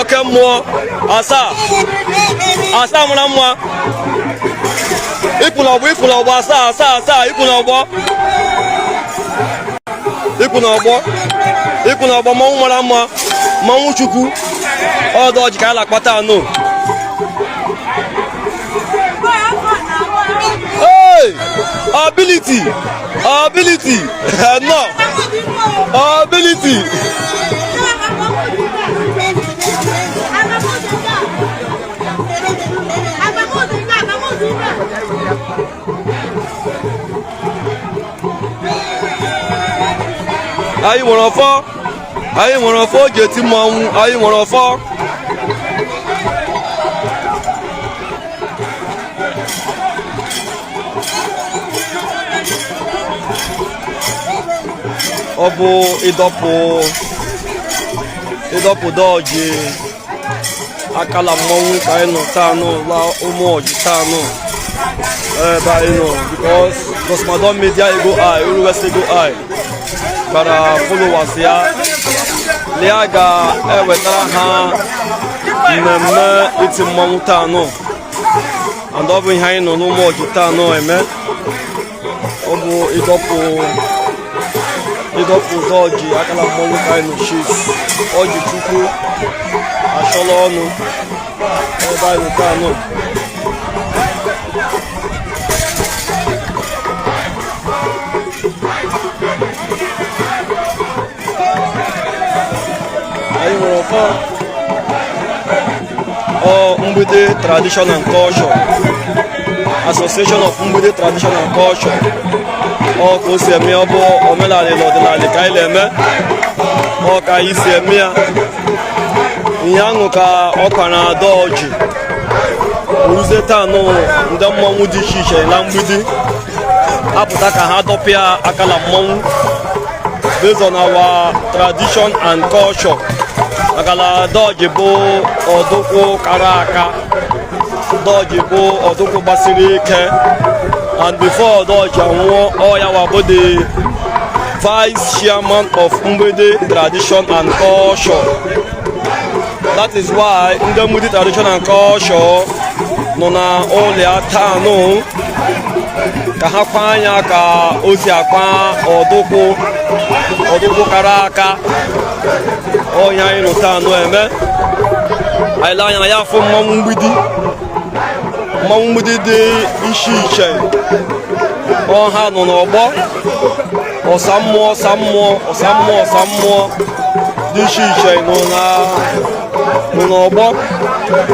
oke mmụọ asaa mara mma ikwu n'ọgbọ asaa ikwu n'ọgbọ mmanwụ mara mma mmanwụ chukwu ọdọji ka a na-akpata anụ ability no ability anyị nwere ọfọ oge eti mmanwụ anyị nwere ọfọ ọ bụ ịdọpụ dọji akala mmanwụ ka anyị nọ taa n'ụlọ ụmụ ọjị taa nọ ebe anyị nọ because Gosmadon Media ego high Uruwest ego high bara followers ya lia ga-ewetara ha mmemme iti mmanwụ taa nọ and ọ bụ ihe anyị nọ n'ụmụ ọjị taa nọ eme ọ bụ ịdọpụ dọji akala mmanwụ ka anyị nọ chief ọjị chukwu achọla ọnụ ebe anyị nọ taa nọ anyị nwere ọfọ Mgbede Tradition and Culture Association of Mgbede Tradition and Culture ka o si eme ọ bụ omenala na ọdịnala ka anyị na-eme ka anyị si eme ya ihe ahụ ka ọkwa na-adọ ọjị uruzie taa nụ ndị mmanwụ dị iche iche na mgbidi apụta ka ha dọpịa akala mmanwụ based on our tradition and culture akala dọji bụ ọdụkwụ kara aka dọji bụ ọdụkwụ gbasiri ike and before dọji anwụọ ọya wabụ the vice chairman of Mgbede Tradition and Culture. That is why ndị Mgbede Tradition and Culture nọ na ụlọ taa nụ ka ha kwa anya ka o si akpa ọdụkwụ kara aka onye anyị nọ taa nụ eme anyị lee anya na ya afọ mmanwụ mgbidi dị iche iche ọha nọ n'ọgbọ ọsa mmụọ dị iche iche nọ n'ọgbọ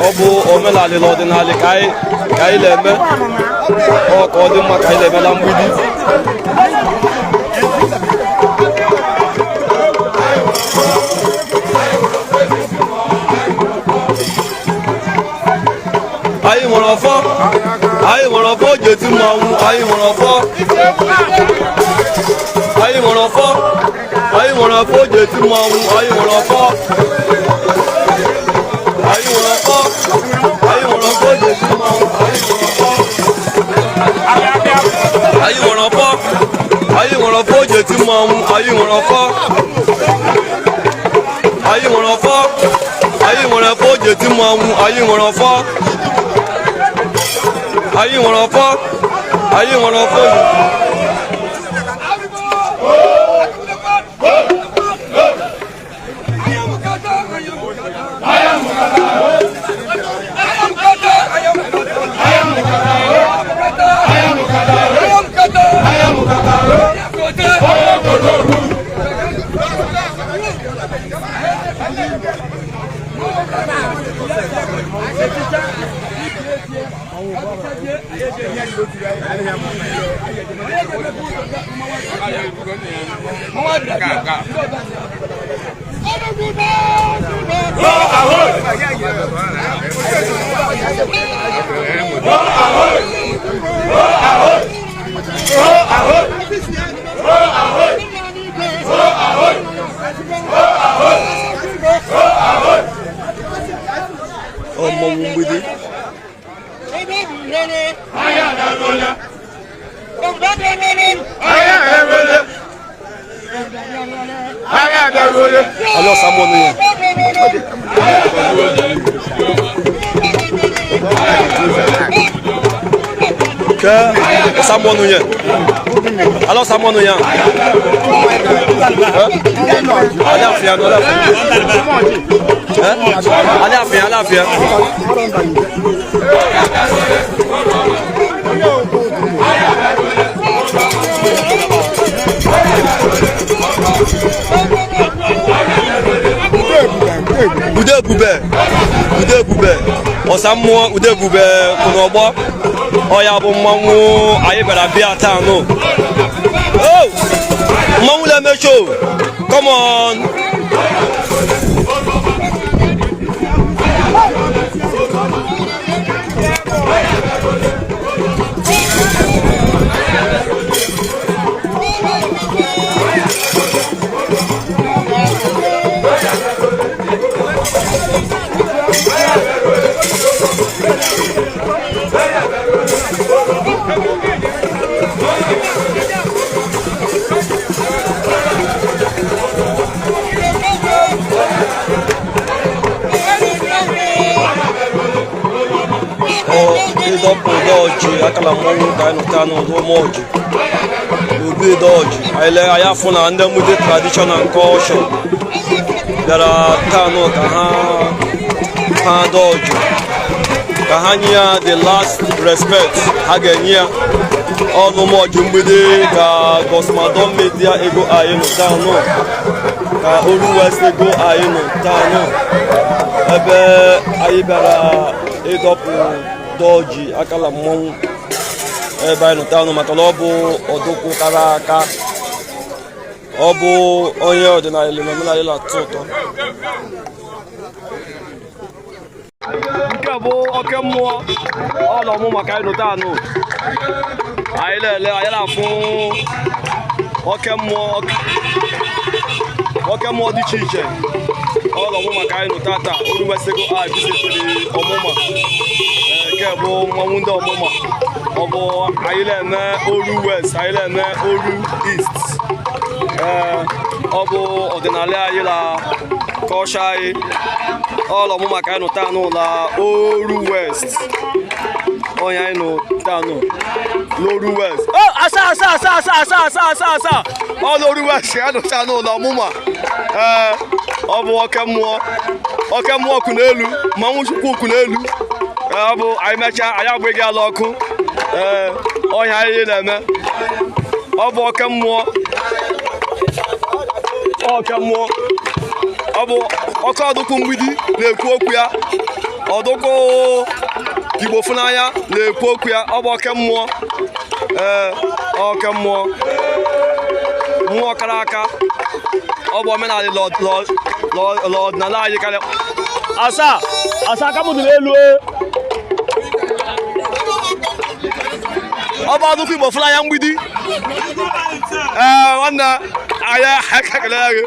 ọ bụ omenala na ọdịnala ka anyị na-eme ka ọ dị mma ka anyị na-eme na mgbidi anyị nwere ọfọ oji eti mmanwụ anyị nwere ọfọ oji eti mmanwụ anyị nwere ọfọ oji eti mmanwụ anyị nwere ọfọ oji eti mmanwụ anyị nwere ọfọ oji eti mmanwụ anyị nwere ọfọ Hello, someone here. que Samuel Nouye. Alors Samuel Nouye. Allez à faire, allez à faire. Ude bube osammo ude bube kunogbo oya bụ mmanwụ anyị bịara bịa taa no. Oh, mmanwụ na-emecho, come on. Dopo doji akala mmanwụ ka anyị nụta n'ụdụ moji obi doji anyị afọ na ndị mụde traditional culture bịara taa ka ha doji ka ha nye ya the last respect ha ga-enye ya ọnụ moji mgbede ka gosmadon media ego anyị nụta ka Oru West ego anyị nụta ebe anyị bịara ịdọpụ doji akala mmanwụ ebe anyị nụta maka na ọ bụ ọdụkwụ kara aka, ọ bụ onye ọdịnala na omenala atụ ụtọ. Nke bụ oke mmụọ ọlọmụ maka anyị nụta anyị lele anyị na-afụ oke mmụọ dị iche iche ọlọmụ maka anyị nụta taa. Oru West ego a bisetiri ọmụma nke bụ mmanwụ ndị ọmụma, ọ bụ anyị na-eme Oru West, anyị na-eme Oru East. Ọ bụ ọdịnala anyị na kọsha anyị ọla ọmụma ka anyị nụta n'ụlọ Oru West, onye anyị nụta n'Oru West. Asa ọla Oru West ka anyị nụta n'ụlọ ọmụma. Ọ bụ oke mmụọ kwụ n'elu, mmanwụ Chukwu kwụ n'elu. Ọ bụ anyị mechaa anyị agbaghị ala ọkụ ọnya anyị na-eme. Ọ bụ oke mmụọ, ọ bụ ọkụ ọdụkwụ mgbidi na-ekwu okwu ya, ọdụkwụ Igbo Funanya na-ekwu okwu ya. Ọ bụ oke mmụọ, mmụọ kara aka. Ọ bụ omenala ọdịnala anyị karịa. Asa aka m dị n'elu. Ọ bụ ọdụkwụ Igbo Funanya mgbidi. Nwanne anyị ekele gị,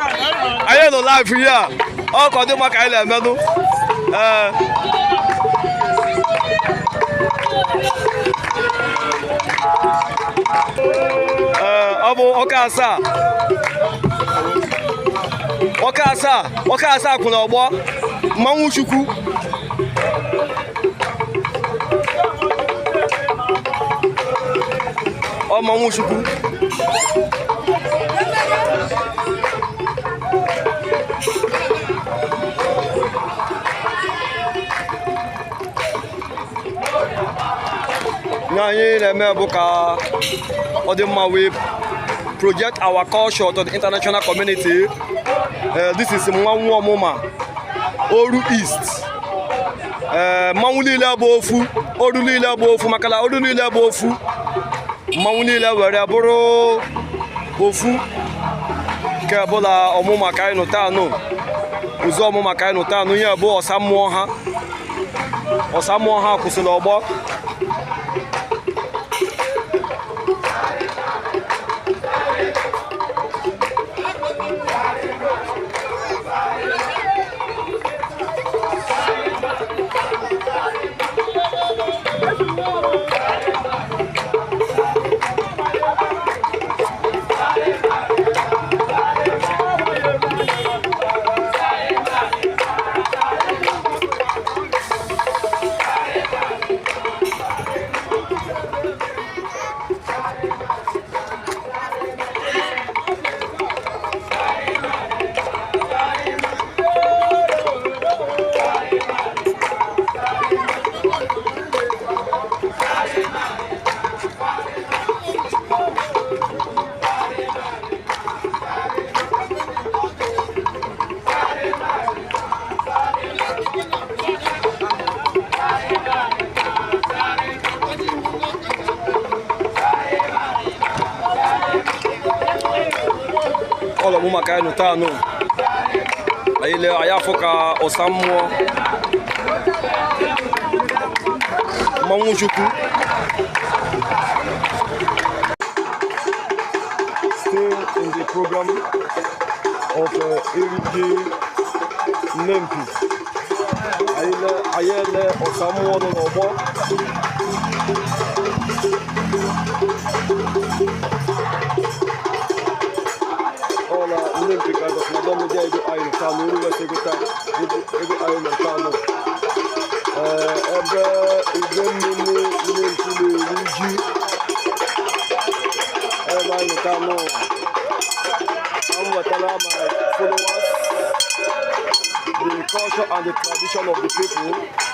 anyị nọ live ihe a, ọ ka ọ dị mma ka anyị na-emenụ. Ọ bụ ọka asaa kwụ n'ọgbọ mmanwụ Chukwu. Ọ mmanwụ Chukwu. Anyị na-eme bụ ka ọ dị mma we project our culture to the international community. This is mmanwụ ọmụma Oru East. Mmanwụ niile bụ ofu, Oru niile bụ ofu, maka na Oru niile bụ ofu, mmanwụ niile were bụrụ ofu. Nke bụla ọmụma ka anyị nụta ụzọ ọmụma ka anyị nụta ihe bụ ọsa mmụọ ha kwụsịrị ọgbọ. ọlọ mụ maka ịnụ taa nụ anyị afọ ka ọsa mmụọ mmanwụ Chukwu still in the program of Eriji Nempi anyị ele ọsa mmụọ nọ n'ọgbọ Ola Olympica da Madonna de Ego Aino Tano, Uruguay Segota, Ego Aino Tano. Ebe Mini Nentulu Luigi, Ego Aino Tano. I'm what I my followers, the culture and the tradition of the people.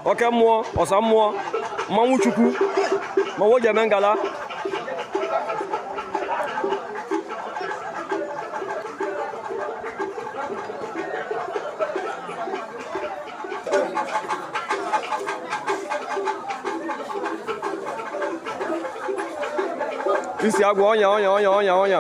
Oke mmụọ, ọsa mmụọ, mmanwụ Chukwu, mmanwụ Jeme Ngala. Isi agwa ọnya.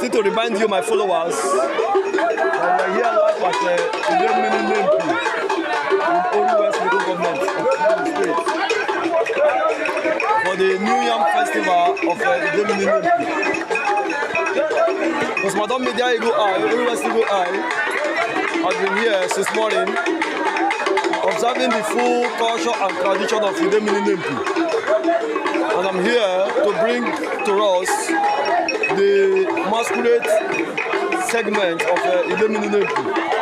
still to remind you, my followers, that we are here live at Idemili Nempi in Oru West Local Government of Ogun State for the New Yam Festival of Idemili Nempi. Because Madam Media Eagle Eye, Oru West Eagle Eye, has been here since morning, observing the full culture and tradition of Idemili Nempi. And I'm here to bring to us the masquerade segment of Idemili Nempi.